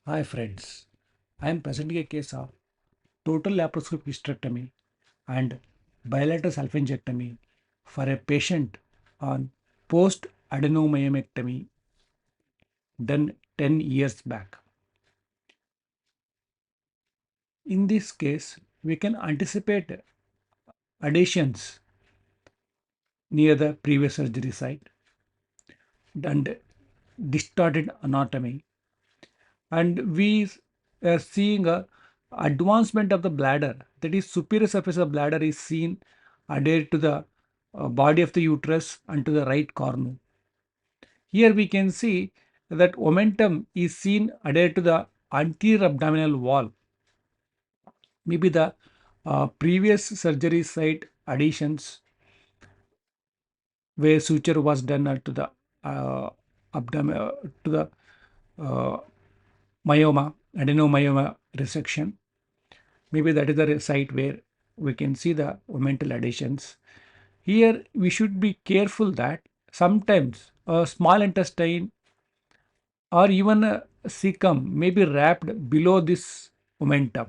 Hi friends, I am presenting a case of total laparoscopic hysterectomy and bilateral salpingectomy for a patient on post adenomyomectomy done 10 years back. In this case, we can anticipate adhesions near the previous surgery site and distorted anatomy, and we are seeing a advancement of the bladder, that is superior surface of bladder is seen adhered to the body of the uterus and to the right cornu. Here we can see that momentum is seen adhered to the anterior abdominal wall. Maybe the previous surgery site adhesions where suture was done to the abdomen to the uh, myoma, adenomyoma resection. Maybe that is the site where we can see the omental adhesions. Here we should be careful that sometimes a small intestine or even a cecum may be wrapped below this omentum.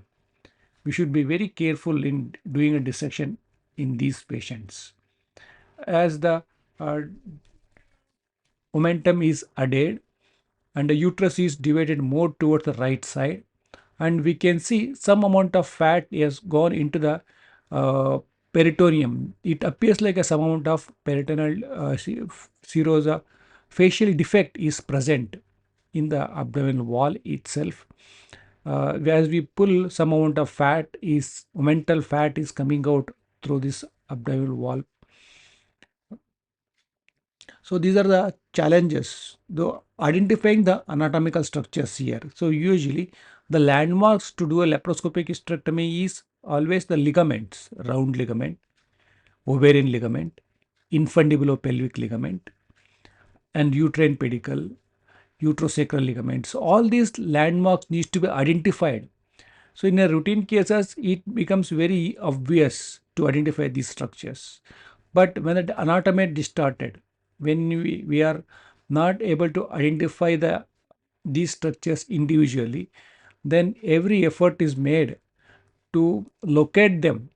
We should be very careful in doing a dissection in these patients. As the uh, omentum is adhered and the uterus is divided more towards the right side, and we can see some amount of fat has gone into the peritoneum. It appears like a some amount of peritoneal serosa facial defect is present in the abdominal wall itself. As we pull, some amount of fat is omental fat is coming out through this abdominal wall. So these are the challenges, though identifying the anatomical structures here. So usually the landmarks to do a laparoscopic hysterectomy is always the ligaments, round ligament, ovarian ligament, infundibulopelvic ligament, and uterine pedicle, uterosacral ligaments. All these landmarks needs to be identified. So in a routine cases, it becomes very obvious to identify these structures. But when the anatomy is distorted, when we are not able to identify these structures individually, then every effort is made to locate them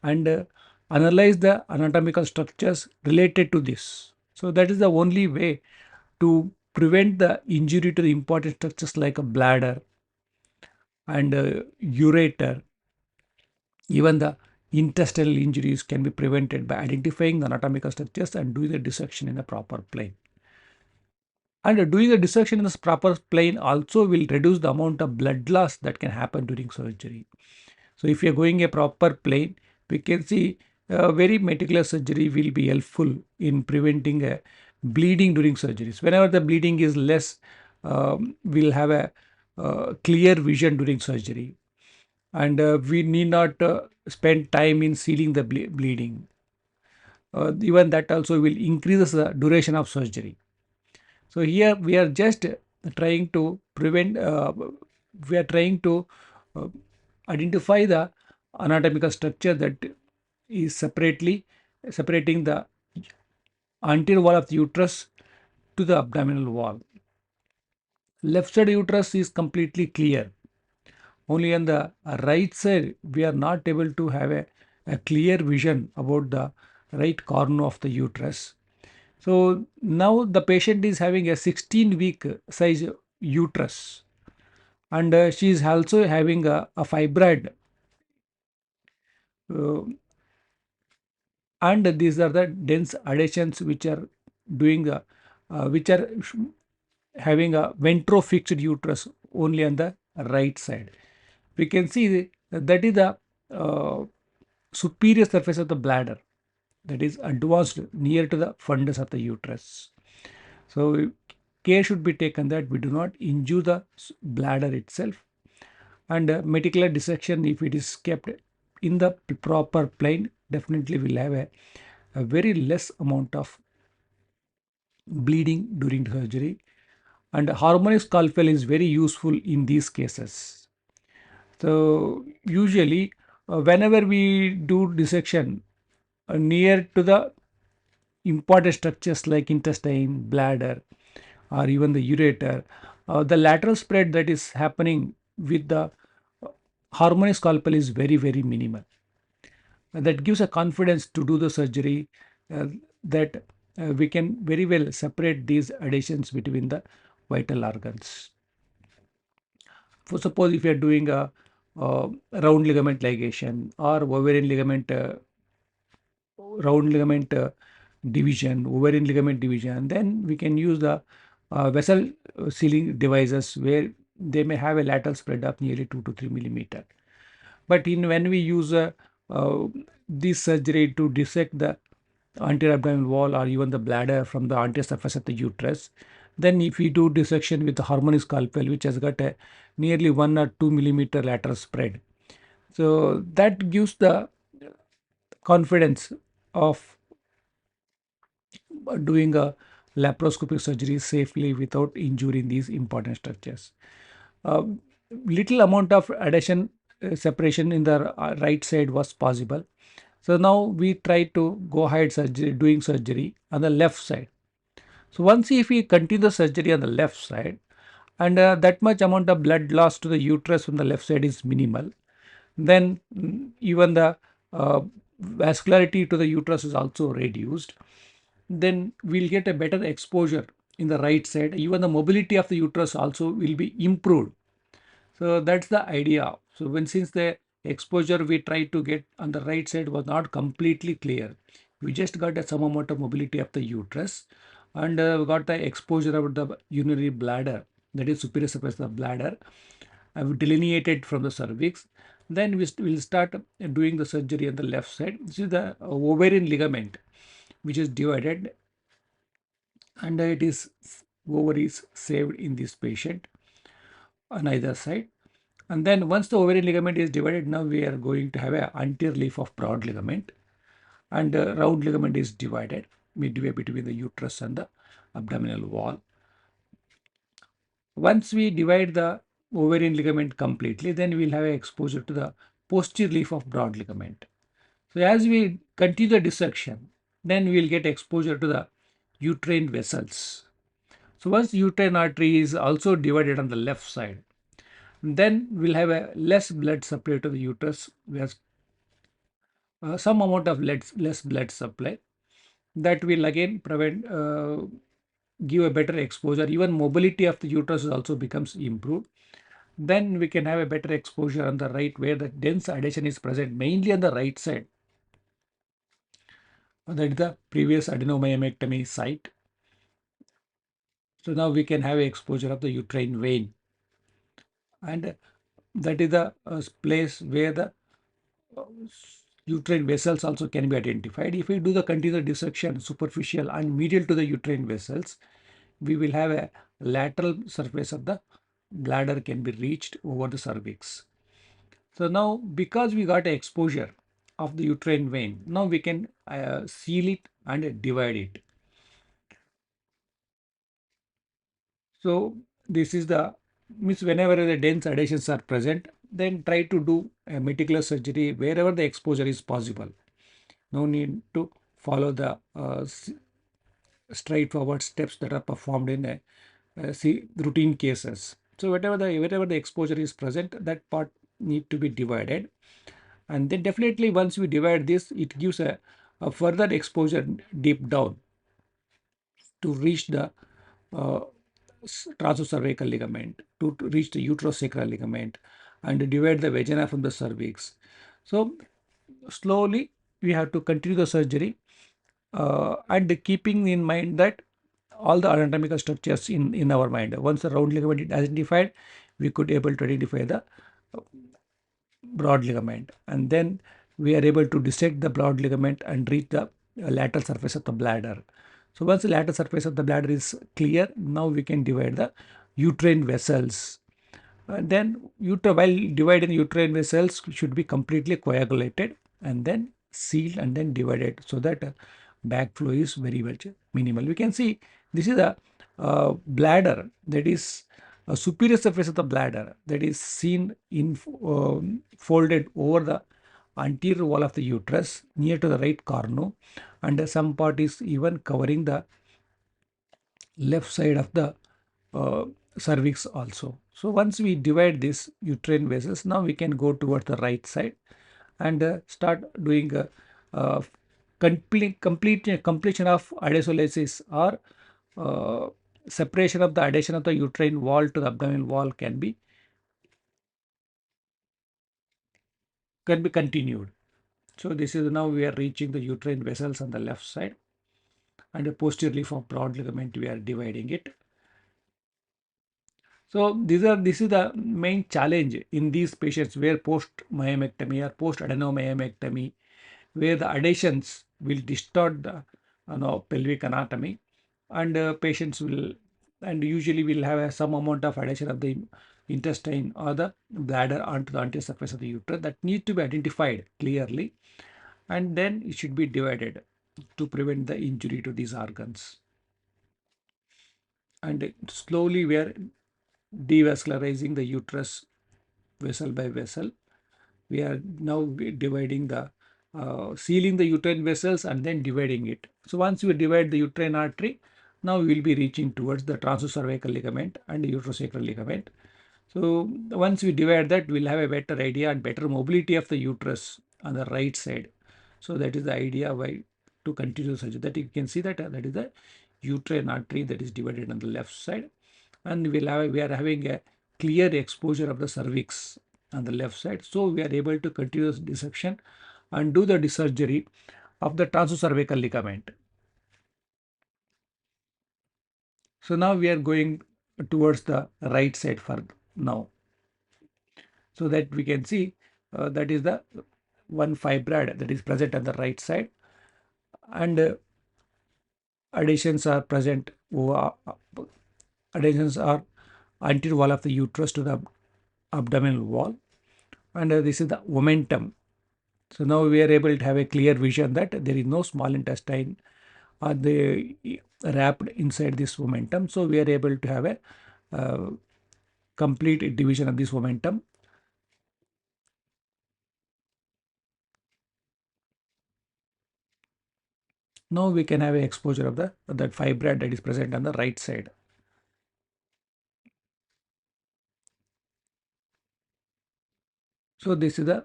and analyze the anatomical structures related to this. So that is the only way to prevent the injury to the important structures like a bladder and ureter. Even the intestinal injuries can be prevented by identifying the anatomical structures and doing the dissection in the proper plane. And doing the dissection in the proper plane also will reduce the amount of blood loss that can happen during surgery. So if you are going a proper plane, we can see very meticulous surgery will be helpful in preventing bleeding during surgeries. Whenever the bleeding is less, we'll have a clear vision during surgery, and we need not spend time in sealing the bleeding. Even that also will increase the duration of surgery. So here we are just trying to prevent, we are trying to uh, identify the anatomical structure that is separating the anterior wall of the uterus to the abdominal wall. Left side uterus is completely clear. Only on the right side, we are not able to have a clear vision about the right corner of the uterus. So now the patient is having a 16-week size uterus, and she is also having a fibroid, uh, and these are the dense adhesions which are doing which are having a ventrofixed uterus only on the right side. We can see that is the uh, superior surface of the bladder, that is advanced near to the fundus of the uterus. So care should be taken that we do not injure the bladder itself, and meticulous dissection, if it is kept in the proper plane, definitely will have a very less amount of bleeding during surgery, and harmonic scalpel is very useful in these cases. So usually whenever we do dissection near to the important structures like intestine, bladder, or even the ureter, The lateral spread that is happening with the harmonic scalpel is very, very minimal. That gives a confidence to do the surgery, that we can very well separate these adhesions between the vital organs. For suppose if you are doing a round ligament ligation or ovarian ligament round ligament division, ovarian ligament division, then we can use the vessel sealing devices where they may have a lateral spread of nearly 2 to 3 millimeter. But when we use this surgery to dissect the anterior abdominal wall or even the bladder from the anterior surface of the uterus, then if we do dissection with the harmonic scalpel, which has got a nearly 1 or 2 millimeter lateral spread, so that gives the confidence of doing a laparoscopic surgery safely without injuring these important structures. Little amount of adhesion separation in the right side was possible. So now we try to go ahead doing surgery on the left side. So once if we continue the surgery on the left side, and that much amount of blood loss to the uterus from the left side is minimal, then even the vascularity to the uterus is also reduced, then we'll get a better exposure in the right side. Even the mobility of the uterus also will be improved. So that's the idea. So since the exposure we tried to get on the right side was not completely clear, we just got some amount of mobility of the uterus, and got the exposure of the urinary bladder, that is superior surface of the bladder, delineated from the cervix. Then we will start doing the surgery on the left side. This is the ovarian ligament, which is divided, and it is ovaries saved in this patient on either side. And then once the ovarian ligament is divided, now we are going to have an anterior leaf of broad ligament, and round ligament is divided midway between the uterus and the abdominal wall. Once we divide the ovarian ligament completely, then we'll have exposure to the posterior leaf of broad ligament. So as we continue the dissection, then we'll get exposure to the uterine vessels. So once uterine artery is also divided on the left side, then we'll have a less blood supply to the uterus, whereas some amount of less blood supply. That will again prevent, give a better exposure. Even mobility of the uterus also becomes improved. Then we can have a better exposure on the right, where the dense adhesion is present mainly on the right side. That is the previous adenomyomectomy site. So now we can have exposure of the uterine vein, and that is the place where the uh, uterine vessels also can be identified. If we do the continuous dissection, superficial and medial to the uterine vessels, we will have a lateral surface of the bladder can be reached over the cervix. So now, because we got exposure of the uterine vein, now we can seal it and divide it. So this is the means whenever the dense adhesions are present, then try to do a meticulous surgery wherever the exposure is possible. No need to follow the straightforward steps that are performed in routine cases. So wherever the exposure is present, that part need to be divided, and then definitely once we divide this, it gives a further exposure deep down to reach the uh, transcervical ligament, to reach the uterosacral ligament, and divide the vagina from the cervix. So slowly we have to continue the surgery, and keeping in mind that all the anatomical structures in our mind. Once the round ligament is identified, we could able to identify the broad ligament, and then we are able to dissect the broad ligament and reach the lateral surface of the bladder. So once the lateral surface of the bladder is clear, now we can divide the uterine vessels. And then while dividing uterine vessels should be completely coagulated and then sealed and then divided, so that backflow is very much minimal. We can see this is a bladder, that is a superior surface of the bladder, that is seen in folded over the anterior wall of the uterus near to the right cornu, and some part is even covering the left side of the cervix also. So once we divide this uterine vessels, now we can go towards the right side and start doing uh, completion of adhesiolysis, or uh, separation of the adhesion of the uterine wall to the abdominal wall can be continued. So this is now we are reaching the uterine vessels on the left side, and posteriorly from broad ligament we are dividing it. So this is the main challenge in these patients where post myomectomy or post adenomyomectomy, where the adhesions will distort the pelvic anatomy, and patients will, and usually will have some amount of adhesion of the intestine or the bladder onto the anterior surface of the uterus that need to be identified clearly, and then it should be divided to prevent the injury to these organs. And slowly we are devascularizing the uterus vessel by vessel. We are now dividing the sealing the uterine vessels and then dividing it. So once you divide the uterine artery, now we will be reaching towards the transcervical ligament and the uterosacral ligament. So once we divide that, we'll have a better idea and better mobility of the uterus on the right side. So that is the idea why to continue surgery. That you can see that that is the uterine artery that is divided on the left side, and we are having a clear exposure of the cervix on the left side. So we are able to continue this dissection and do the surgery of the transcervical ligament. So now we are going towards the right side for now, so that we can see that is the one fibroid that is present on the right side, and adhesions are present. Adhesions are anterior wall of the uterus to the abdominal wall, and this is the omentum. So now we are able to have a clear vision that there is no small intestine or the wrapped inside this omentum. So we are able to have a complete division of this omentum. Now we can have an exposure of the that fibroid that is present on the right side. So this is a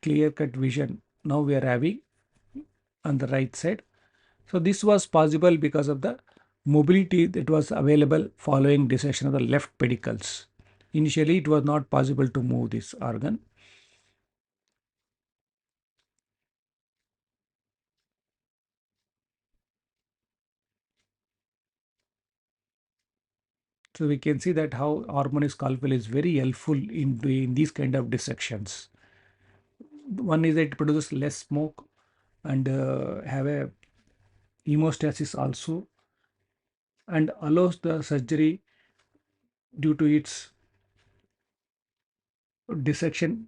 clear cut vision now we are having on the right side. So this was possible because of the mobility that was available following dissection of the left pedicles. Initially, it was not possible to move this organ. So we can see that how harmonic scalpel is very helpful in doing these kind of dissections. One is that it produces less smoke and have a hemostasis also, and allows the surgery due to its dissection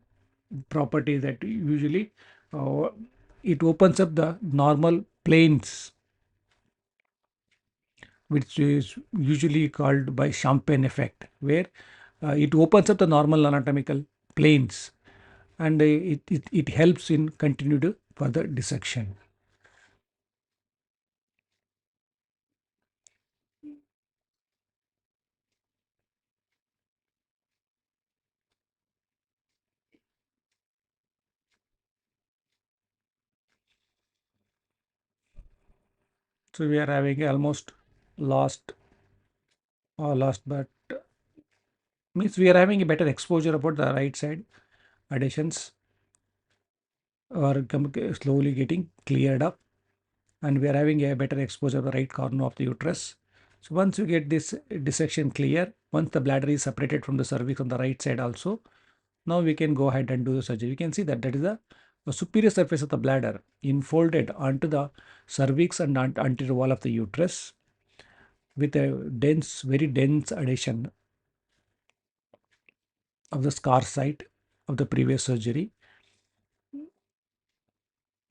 property that usually uh, it opens up the normal planes, which is usually called by champagne effect, where it opens up the normal anatomical planes, and it helps in continued further dissection. So we are having almost lost but means we are having a better exposure about the right side. Adhesions are slowly getting cleared up, and we are having a better exposure of the right corner of the uterus. So once you get this dissection clear, once the bladder is separated from the cervix on the right side also, now we can go ahead and do the surgery. You can see that that is the superior surface of the bladder infolded onto the cervix and anterior wall of the uterus with a dense, very dense adhesion of the scar site of the previous surgery.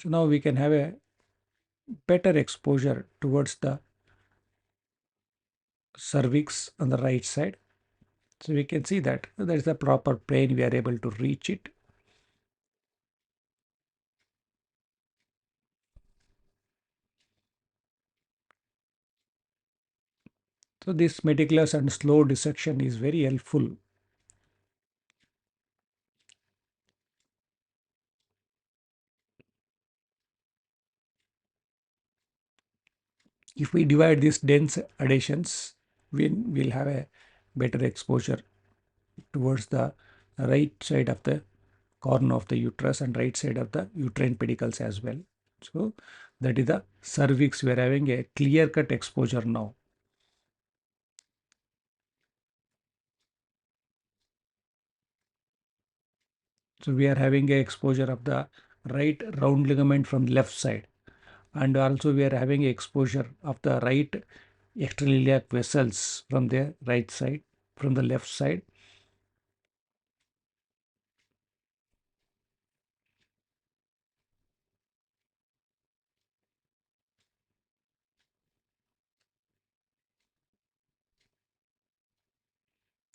So now we can have a better exposure towards the cervix on the right side. So we can see that there is a proper plane, we are able to reach it. So this meticulous and slow dissection is very helpful. If we divide these dense adhesions, we'll have a better exposure towards the right side of the corner of the uterus and right side of the uterine pedicles as well. So that is the cervix. We are having a clear-cut exposure now. So we are having a exposure of the right round ligament from the left side, and also we are having a exposure of the right extrailiac vessels from the right side, from the left side.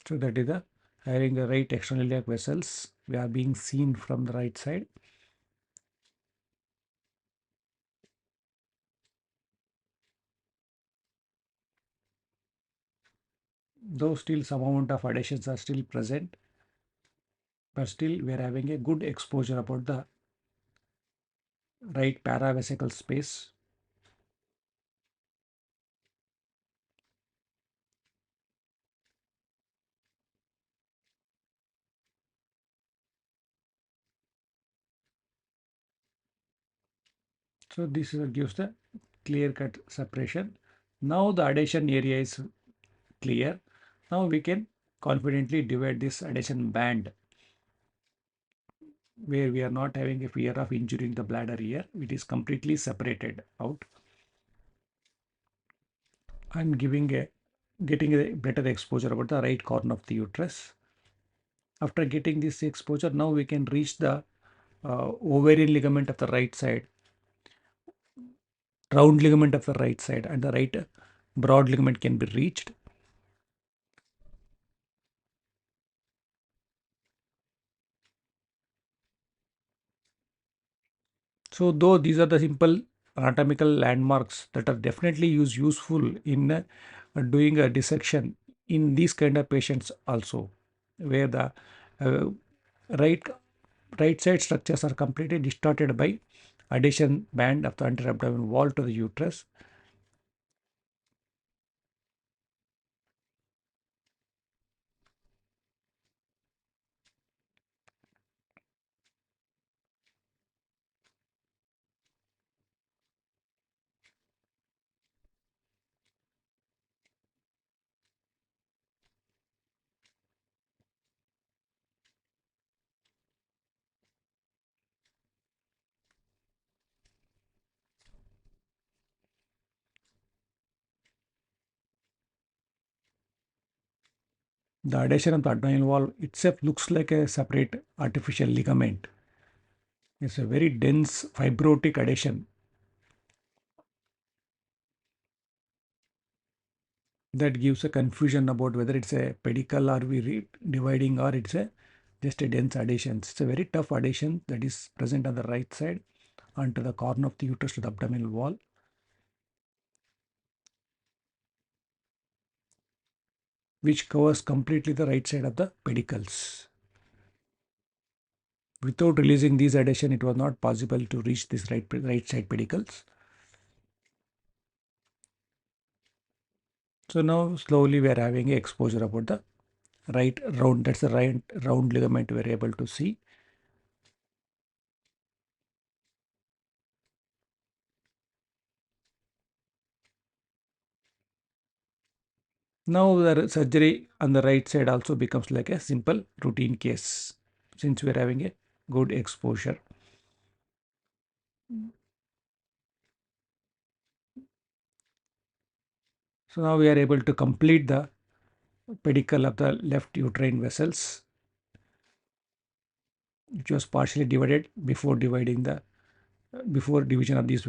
So that is the having the right extrailiac vessels. We are being seen from the right side. Though still some amount of adhesions are still present, but still we are having a good exposure about the right paravesical space. So this gives the clear-cut separation. Now the adhesion area is clear. Now we can confidently divide this adhesion band where we are not having a fear of injuring the bladder here. It is completely separated out and getting a better exposure about the right corner of the uterus. After getting this exposure, now we can reach the ovarian ligament of the right side, round ligament of the right side, and the right broad ligament can be reached. So though these are the simple anatomical landmarks that are definitely useful in doing a dissection in these kind of patients also, where the uh, right right side structures are completely distorted by adhesion band of the anterior abdominal wall to the uterus. The adhesion of the abdominal wall itself looks like a separate artificial ligament. It's a very dense fibrotic adhesion that gives a confusion about whether it's a pedicle or dividing or it's a just a dense adhesion. It's a very tough adhesion that is present on the right side onto the corner of the uterus to the abdominal wall, which covers completely the right side of the pedicles. Without releasing these adhesion, it was not possible to reach this right side pedicles. So now slowly we are having a exposure about the right round. That's the right round ligament we are able to see. Now the surgery on the right side also becomes like a simple routine case since we are having a good exposure. So now we are able to complete the pedicle of the left uterine vessels, which was partially divided before before division of these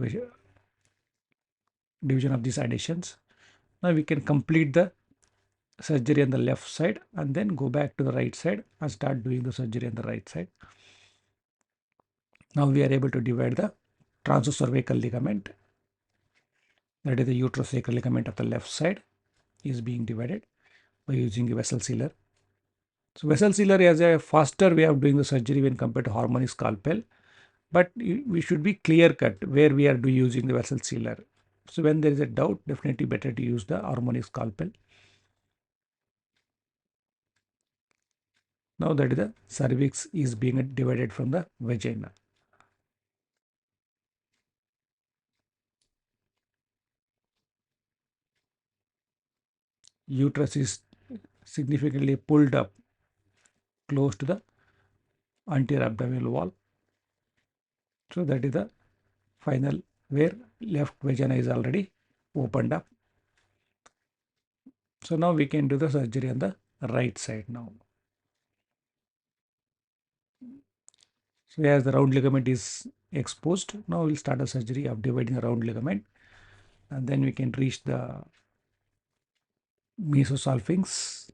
adhesions. Now we can complete the surgery on the left side and then go back to the right side and start doing the surgery on the right side. Now we are able to divide the transcervical ligament, that is the uterosacral ligament of the left side. is being divided by using a vessel sealer. So vessel sealer is a faster way of doing the surgery when compared to harmonic scalpel, but we should be clear cut where we are using the vessel sealer. So when there is a doubt, definitely better to use the harmonic scalpel. Now that is the cervix is being divided from the vagina. Uterus is significantly pulled up close to the anterior abdominal wall. So that is the final where left vagina is already opened up. So now we can do the surgery on the right side now. So as the round ligament is exposed, now we'll start a surgery of dividing the round ligament, and then we can reach the mesosalpinx.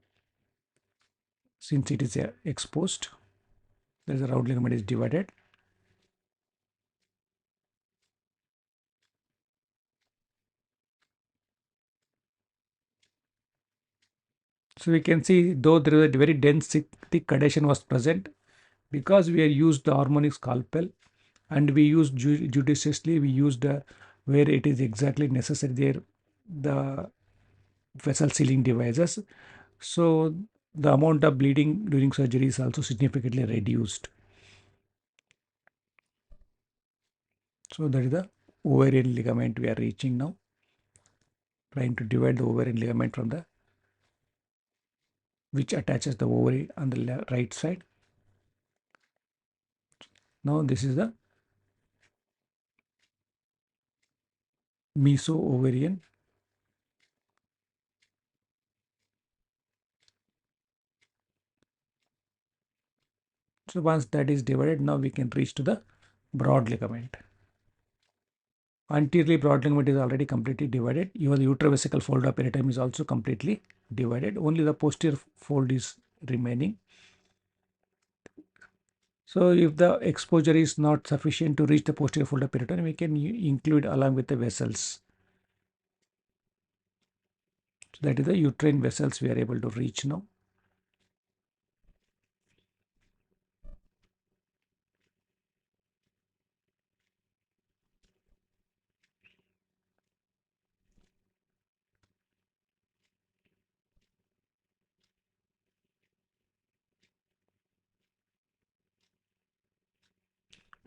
Since it is exposed, there is a round ligament is divided. So we can see though there is a very dense thick adhesion was present, because we have used the harmonic scalpel and we used judiciously, we used where it is exactly necessary there the vessel sealing devices. So the amount of bleeding during surgery is also significantly reduced. So that is the ovarian ligament we are reaching now, trying to divide the ovarian ligament from the which attaches the ovary on the right side. Now this is the meso-ovarian. So once that is divided, now we can reach to the broad ligament. Anteriorly, broad ligament is already completely divided. Even the utrovesical fold of perineum is also completely divided. Only the posterior fold is remaining. So if the exposure is not sufficient to reach the posterior fold of perineum, we can include along with the vessels. So that is the uterine vessels we are able to reach now.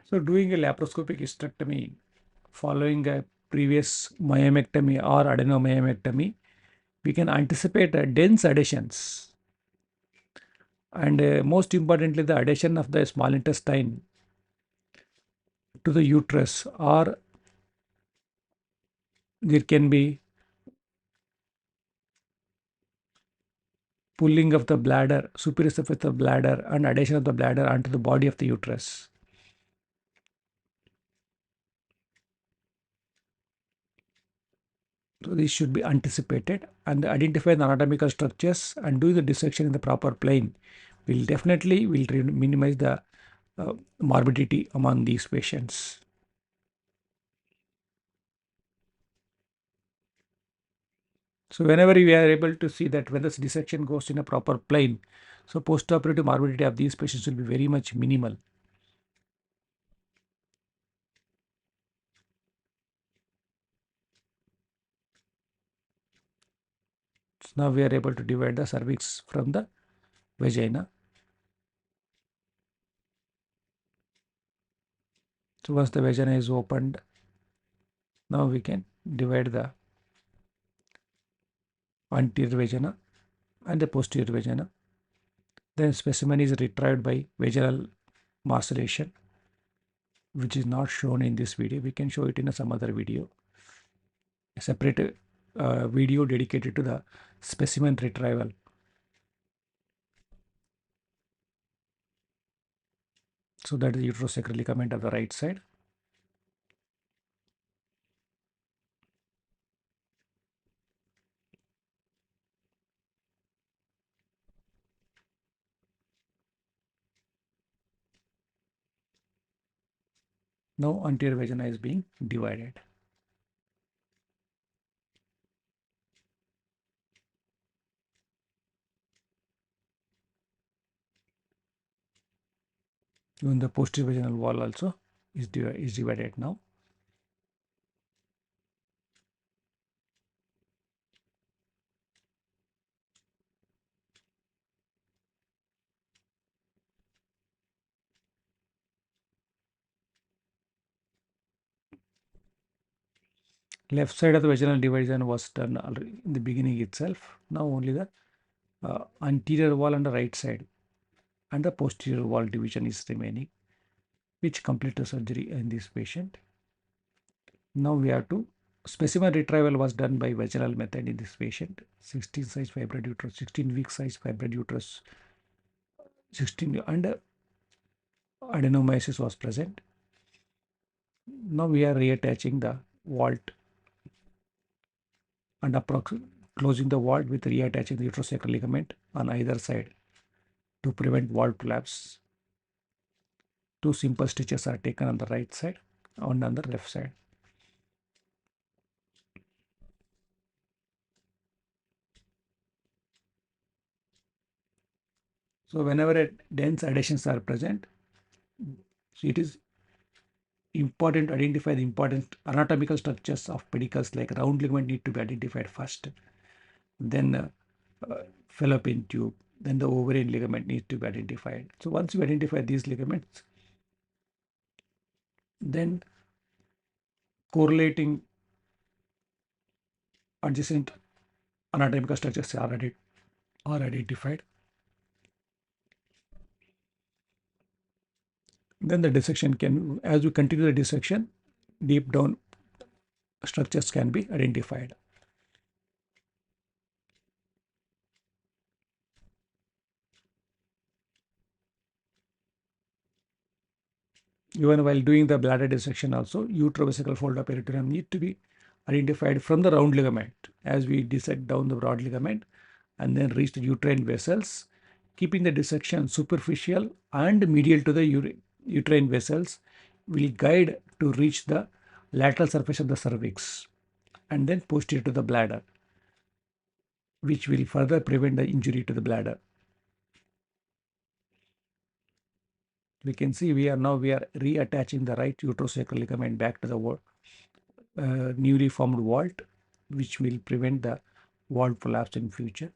So doing a laparoscopic hysterectomy following a previous myomectomy or adenomyomectomy, we can anticipate dense adhesions, and most importantly the adhesion of the small intestine to the uterus, or there can be pulling of the bladder, superior surface of the bladder, and adhesion of the bladder onto the body of the uterus. So this should be anticipated, and identify the anatomical structures and do the dissection in the proper plane will definitely minimize the morbidity among these patients. So whenever we are able to see that when the dissection goes in a proper plane, so postoperative morbidity of these patients will be very much minimal. So now we are able to divide the cervix from the vagina. So once the vagina is opened, now we can divide the anterior vagina and the posterior vagina. Then specimen is retrieved by vaginal maceration, which is not shown in this video. We can show it in some other video. A separate video dedicated to the specimen retrieval. So that is the uterosacral ligament of the right side. Now anterior vagina is being divided. Even the posterior vaginal wall also is divided now. Left side of the vaginal division was done already in the beginning itself. Now only the anterior wall on the right side and the posterior wall division is remaining, which complete the surgery in this patient. Now we have to specimen retrieval was done by vaginal method in this patient. 16 size fibroid uterus, 16 week size fibroid uterus, 16 and adenomyosis was present. Now we are reattaching the vault and closing the vault with reattaching the uterosacral ligament on either side to prevent vault collapse. Two simple stitches are taken on the right side and on the left side. So whenever dense adhesions are present, so it is important to identify the important anatomical structures of pedicles, like round ligament need to be identified first, then fallopian tube, then the ovarian ligament needs to be identified. So once you identify these ligaments, then correlating adjacent anatomical structures are identified. Then the dissection can, as we continue the dissection, deep down structures can be identified. Even while doing the bladder dissection also, utrovesical fold of peritoneum need to be identified from the round ligament as we dissect down the broad ligament and then reach the uterine vessels, keeping the dissection superficial and medial to the uterine vessels will guide to reach the lateral surface of the cervix and then posterior to the bladder, which will further prevent the injury to the bladder. We can see we are reattaching the right uterosacral ligament back to the newly formed vault, which will prevent the vault collapse in future.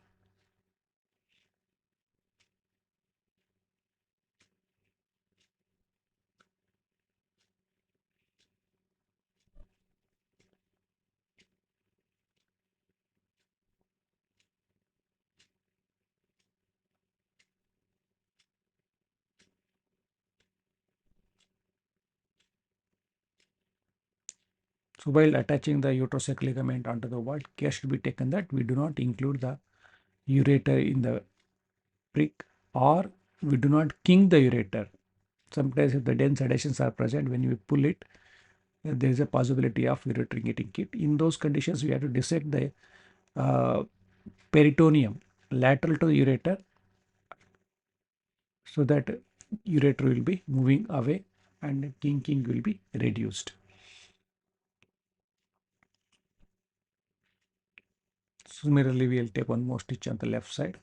So while attaching the uterosacral ligament onto the vault, care should be taken that we do not include the ureter in the prick, or we do not kink the ureter. Sometimes if the dense adhesions are present, when you pull it, there is a possibility of ureter getting kinked. In those conditions, we have to dissect the uh, peritoneum lateral to the ureter so that ureter will be moving away and kinking will be reduced. Similarly, we will take one more stitch on the left side.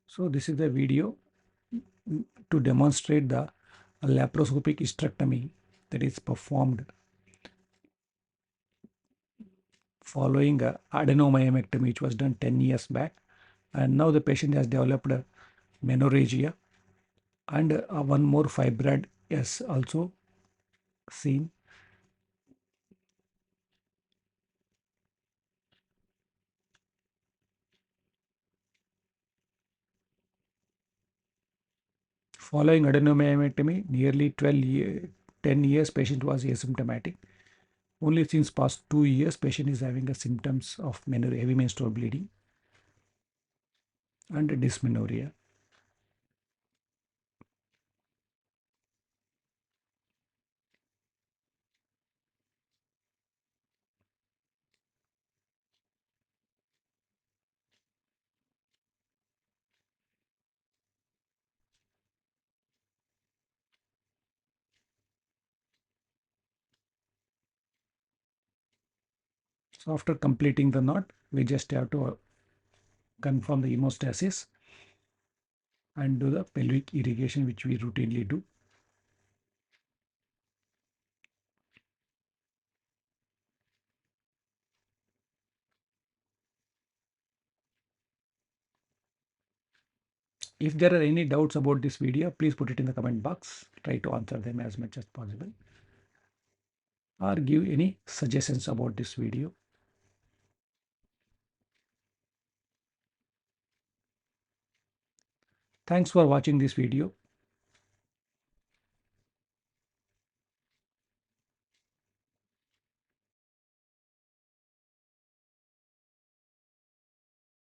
So this is the video to demonstrate the laparoscopic hysterectomy that is performed following adenomyomectomy, which was done 10 years back. And now the patient has developed menorrhagia, and one more fibroid is also seen. Following adenomyomectomy, nearly 10 years patient was asymptomatic. Only since past 2 years, patient is having the symptoms of heavy menstrual bleeding and dysmenorrhea. So after completing the knot, we just have to confirm the hemostasis and do the pelvic irrigation, which we routinely do. If there are any doubts about this video, please put it in the comment box. Try to answer them as much as possible, or give any suggestions about this video. Thanks for watching this video.